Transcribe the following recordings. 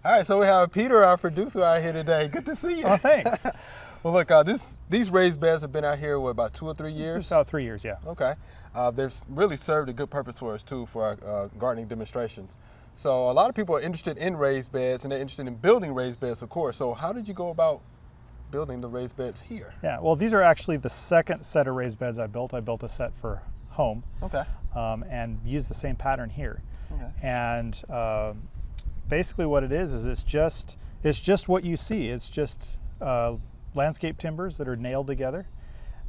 All right, so we have Peter, our producer, out here today. Good to see you. Oh, thanks. Well, look, these raised beds have been out here, what, about 2 or 3 years? About 3 years, yeah. Okay. They've really served a good purpose for us, too, for our gardening demonstrations. So a lot of people are interested in raised beds, and they're interested in building raised beds, of course. So how did you go about building the raised beds here? Yeah, well, these are actually the second set of raised beds I built. I built a set for home. Okay. And used the same pattern here. Okay. And basically what it is it's just what you see. It's just landscape timbers that are nailed together.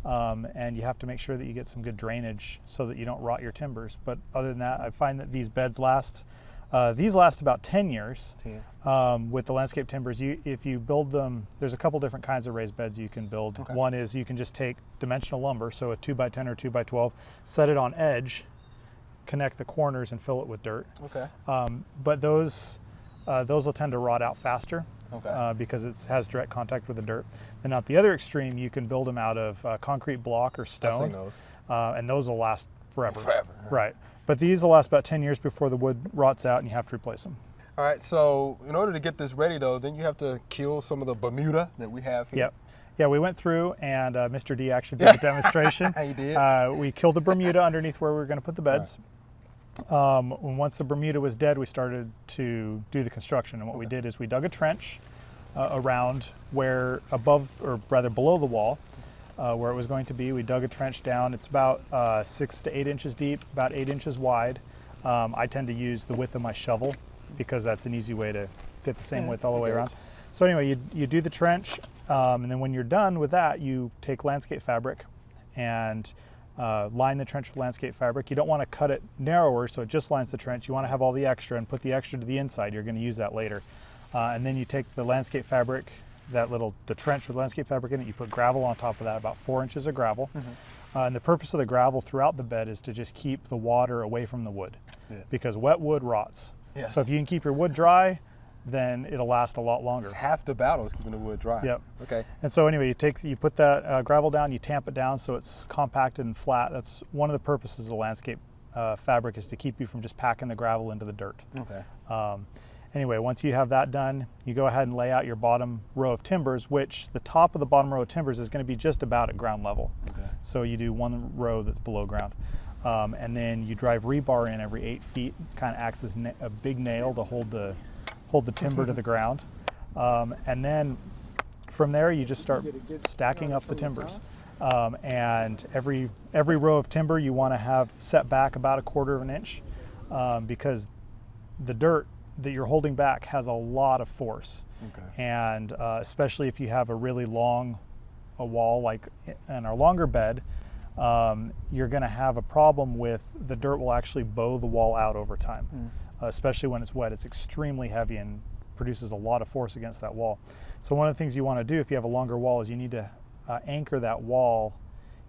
And you have to make sure that you get some good drainage so that you don't rot your timbers. But other than that, I find that these beds last about 10 years. With the landscape timbers. If you build them, there's a couple different kinds of raised beds you can build. Okay. One is you can just take dimensional lumber, so a 2x10 or 2x12, set it on edge, connect the corners and fill it with dirt. Okay. But those will tend to rot out faster. Okay. Because it has direct contact with the dirt. Then at the other extreme, you can build them out of concrete block or stone. I've seen those. And those will last forever. Forever. Right. But these will last about 10 years before the wood rots out and you have to replace them. All right, so in order to get this ready, though, then you have to kill some of the Bermuda that we have here. Yep. Yeah, we went through and Mr. D actually did a demonstration. He did? We killed the Bermuda underneath where we were going to put the beds. Right. Once the Bermuda was dead, we started to do the construction. And what we did is we dug a trench around where above, or rather below the wall, where it was going to be. We dug a trench down. It's about 6 to 8 inches deep, about 8 inches wide. I tend to use the width of my shovel because that's an easy way to get the same width all the way around. So anyway, you do the trench, and then when you're done with that, you take landscape fabric and line the trench with landscape fabric. You don't want to cut it narrower so it just lines the trench. You want to have all the extra and put the extra to the inside. You're going to use that later. And then you take the landscape fabric, the trench with landscape fabric in it, you put gravel on top of that, about 4 inches of gravel. And the purpose of the gravel throughout the bed is to just keep the water away from the wood, because wet wood rots. Yes. So if you can keep your wood dry, then it'll last a lot longer. It's half the battle is keeping the wood dry. Yep. Okay. And so anyway, you put that gravel down, you tamp it down so it's compacted and flat. That's one of the purposes of the landscape fabric, is to keep you from just packing the gravel into the dirt. Okay. Anyway, once you have that done, you go ahead and lay out your bottom row of timbers, which the top of the bottom row of timbers is going to be just about at ground level. Okay. So you do one row that's below ground. And then you drive rebar in every 8 feet. It kind of acts as a big nail to hold the timber to the ground. And then from there, you just start stacking up the timbers. And every row of timber you want to have set back about 1/4 of an inch, because the dirt that you're holding back has a lot of force. Okay. And especially if you have a really long wall, like in our longer bed, you're going to have a problem with the dirt will actually bow the wall out over time. Especially when it's wet. It's extremely heavy and produces a lot of force against that wall. So one of the things you want to do if you have a longer wall is you need to anchor that wall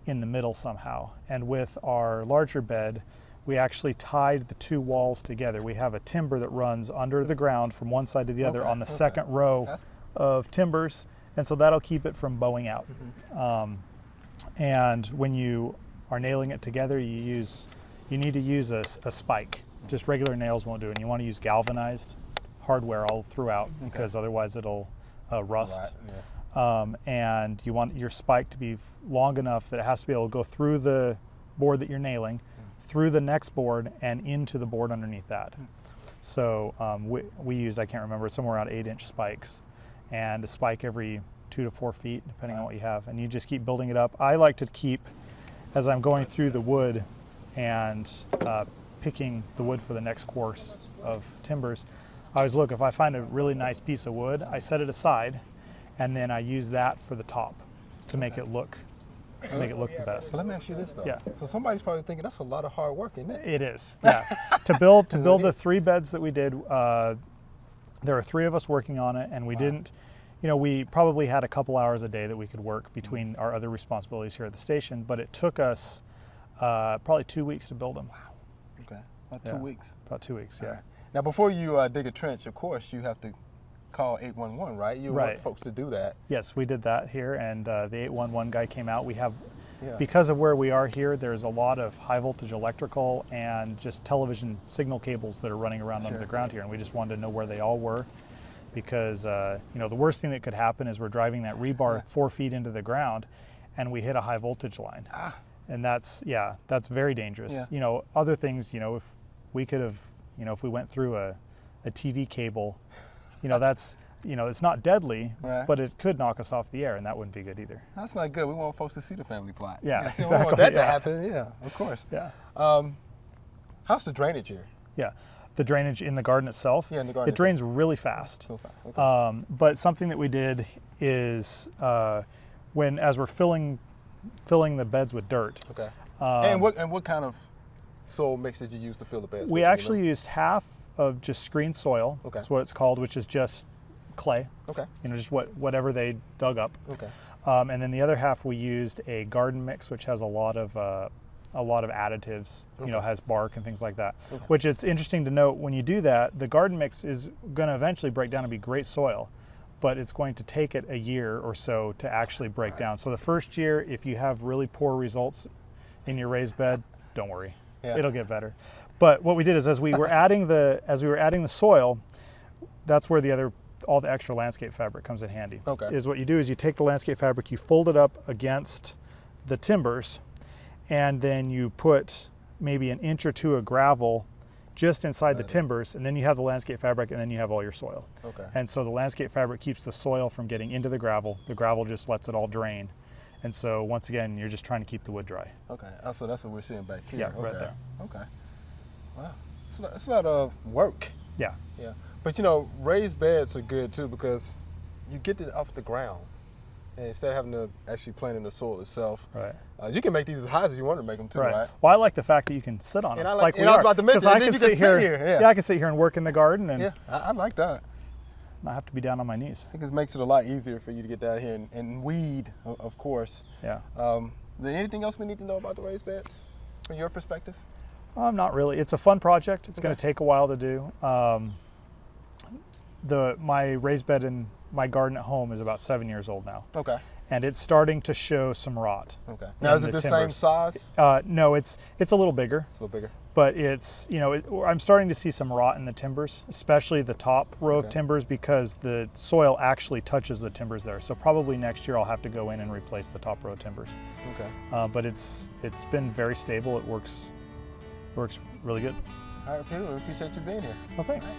in the middle somehow. And with our larger bed, we actually tied the 2 walls together. We have a timber that runs under the ground from one side to the other on the second row of timbers, and so that'll keep it from bowing out. And when you are nailing it together, you need to use a spike. Just regular nails won't do it. And you want to use galvanized hardware all throughout, because otherwise it'll rust. And you want your spike to be long enough that it has to be able to go through the board that you're nailing, through the next board, and into the board underneath that. So we used, I can't remember, somewhere around 8-inch spikes, and a spike every 2 to 4 feet, depending on what you have. And you just keep building it up. I like to keep, as I'm going through the wood and picking the wood for the next course of timbers, I always look, if I find a really nice piece of wood, I set it aside, and then I use that for the top to make it look the best. So let me ask you this though. Yeah. So somebody's probably thinking that's a lot of hard work, isn't it? It is. Yeah. to build the 3 beds that we did, there were 3 of us working on it, and we didn't. We probably had a couple hours a day that we could work between our other responsibilities here at the station, but it took us probably 2 weeks to build them. Wow. Okay. About 2 weeks. About 2 weeks. Yeah. Right. Now, before you dig a trench, of course, you have to call 811, right? You want folks to do that. Yes, we did that here, and the 811 guy came out. We have, because of where we are here, there's a lot of high voltage electrical and just television signal cables that are running around under the ground here, and we just wanted to know where they all were. because you know, the worst thing that could happen is we're driving that rebar 4 feet into the ground and we hit a high voltage line. And that's very dangerous. Yeah. You know, other things, you know, if we could have, you know, if we went through a TV cable, you know, that's, you know, it's not deadly, Right. but it could knock us off the air, and that wouldn't be good either. That's not good. We want folks to see the family plot. Yeah, We exactly. don't want that to Yeah. happen. Yeah, of course. Yeah. How's the drainage here? Yeah. The drainage in the garden itself, Yeah, in the garden it drains really fast. So fast. Okay. But something that we did is as we're filling the beds with dirt, Okay. And what kind of soil mix did you use to fill the beds? we with? actually used half of just screen soil. Okay. That's what it's called, which is just clay. Okay. You know, just whatever they dug up. Okay. And then the other half we used a garden mix, which has a lot of additives. You know, has bark and things like that. Okay. Which it's interesting to note when you do that, the garden mix is going to eventually break down and be great soil, but it's going to take it a year or so to actually break down. So the first year, if you have really poor results in your raised bed, don't worry, it'll get better. But what we did is, as we were adding the soil, that's where all the extra landscape fabric comes in handy. Okay. Is what you do is you take the landscape fabric, you fold it up against the timbers, and then you put maybe an inch or two of gravel just inside the timbers, and then you have the landscape fabric, and then you have all your soil. Okay. And so the landscape fabric keeps the soil from getting into the gravel just lets it all drain. And so once again, you're just trying to keep the wood dry. Okay. Oh, so that's what we're seeing back here. Yeah, okay. right there. Okay. Wow. It's a lot of work. Yeah. Yeah. But you know, raised beds are good too because you get it off the ground. And instead of having to actually plant in the soil itself, Right. You can make these as high as you want to make them too, right? Well, I like the fact that you can sit on them. And I like and we I was are. about to mention, 'Cause I and then can you can sit sit here. here, Yeah, I can sit here and work in the garden and Yeah, I like that. not have to be down on my knees. I think it makes it a lot easier for you to get down here and weed, of course. Yeah. Is there anything else we need to know about the raised beds from your perspective? Not really. It's a fun project. It's Okay. going to take a while to do. My raised bed in my garden at home is about 7 years old now, Okay. and it's starting to show some rot. Okay. Now, is in it the the same timbers. size? No, it's a little bigger, It's a little bigger. but it's, you know, I'm starting to see some rot in the timbers, especially the top row of Okay. timbers, because the soil actually touches the timbers there. So probably next year I'll have to go in and replace the top row timbers. Okay. But it's been very stable. It works really good. All right, Peter, we appreciate you being here. Well, thanks.